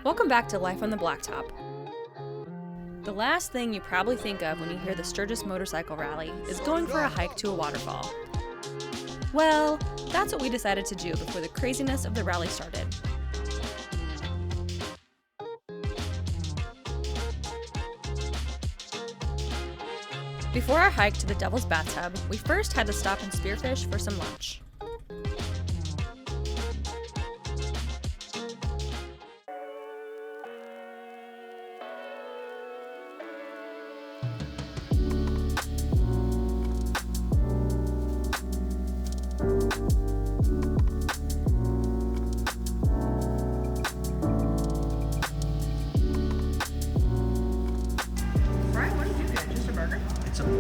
Welcome back to Life on the Blacktop. The last thing you probably think of when you hear the Sturgis Motorcycle Rally is going for a hike to a waterfall. Well, that's what we decided to do before the craziness of the rally started. Before our hike to the Devil's Bathtub, we first had to stop in Spearfish for some lunch.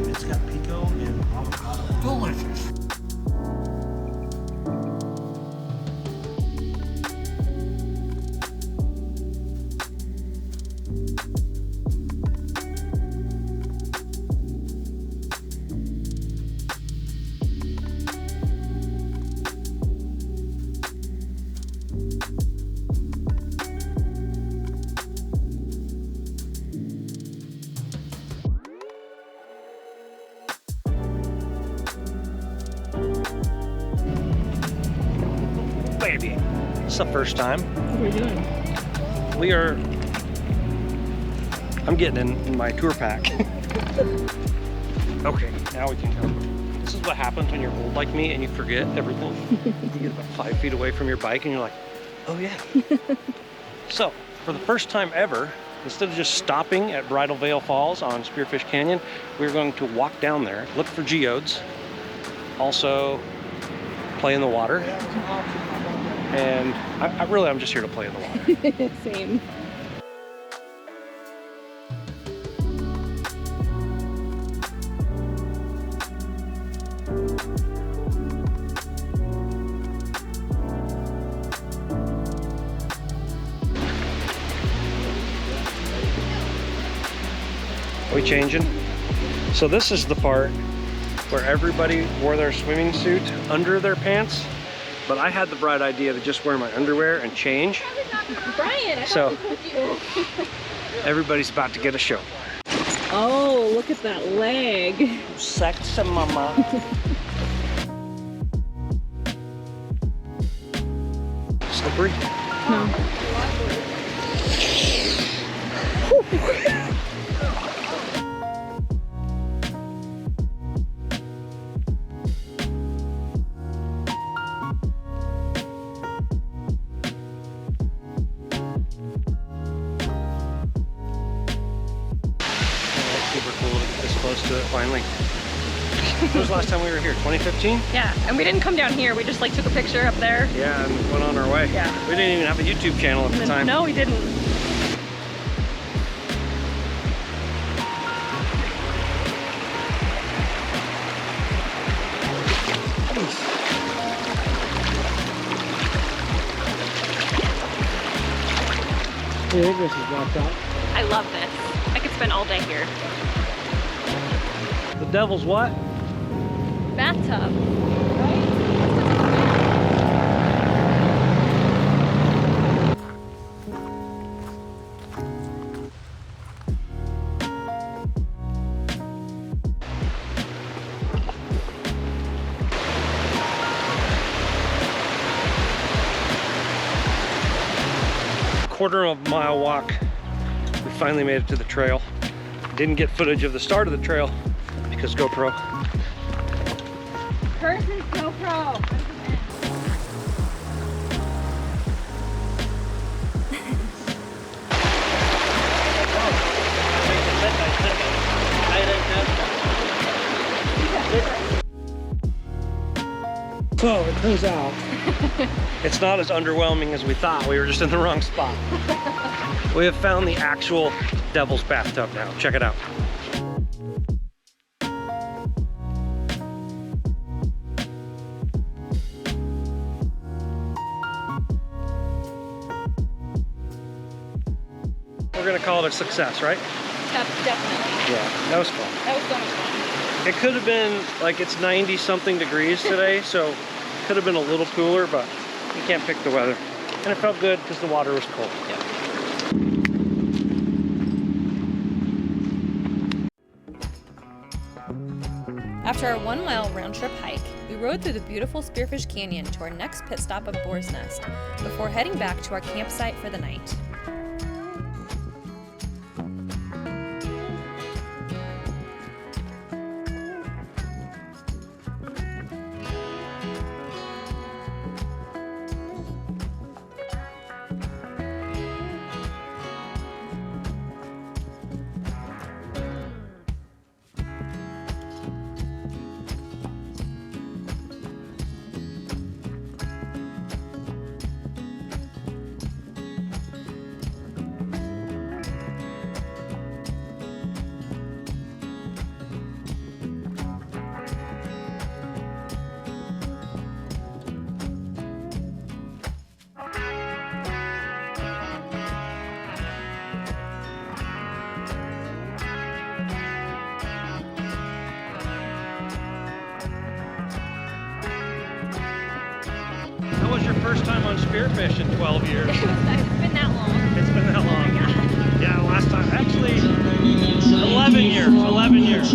It's got pico and avocado. Delicious. Baby, it's the first time. What are we doing? I'm getting in my tour pack. Okay, now we can go. This is what happens when you're old like me and you forget everything. You get about 5 feet away from your bike and you're like, oh yeah. So, for the first time ever, instead of just stopping at Bridal Veil Falls on Spearfish Canyon, we're going to walk down there, look for geodes, also play in the water. And I'm just here to play in the water. Same. Are we changing? So this is the part where everybody wore their swimming suit under their pants. But I had the bright idea to just wear my underwear and change. Brian, so everybody's about to get a show. Oh, look at that leg. Sexy mama. Slippery? No. Super cool to get this close to it finally. When was the last time we were here? 2015? Yeah, and we didn't come down here. We just like took a picture up there. Yeah, and went on our way. Yeah. We didn't even have a YouTube channel at the time. No, we didn't. I think this is blocked out. I love this. I could spend all day here. The Devil's what? Bathtub. Quarter of a mile walk. We finally made it to the trail. Didn't get footage of the start of the trail because GoPro. Person's GoPro. So it turns out it's not as underwhelming as we thought. We were just in the wrong spot. We have found the actual Devil's Bathtub now. Check it out. We're gonna call it a success, right? Definitely. Yeah, that was fun. That was so much fun. It could have been like it's 90 something degrees today, so it could have been a little cooler, but you can't pick the weather. And it felt good because the water was cold. Yeah. After our 1 mile round trip hike, we rode through the beautiful Spearfish Canyon to our next pit stop of Boar's Nest before heading back to our campsite for the night. That was your first time on Spearfish in 12 years. It's been that long. It's been that long. Yeah. Yeah, last time. Actually, 11 years. 11 years.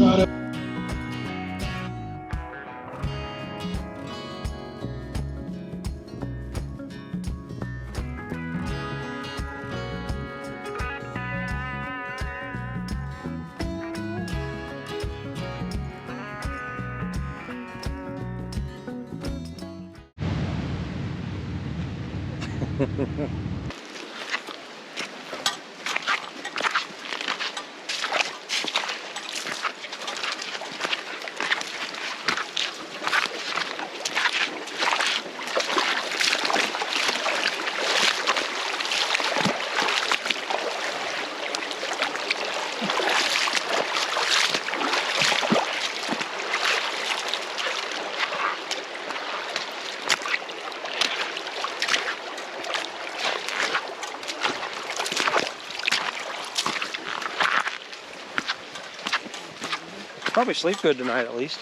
Probably sleep good tonight at least.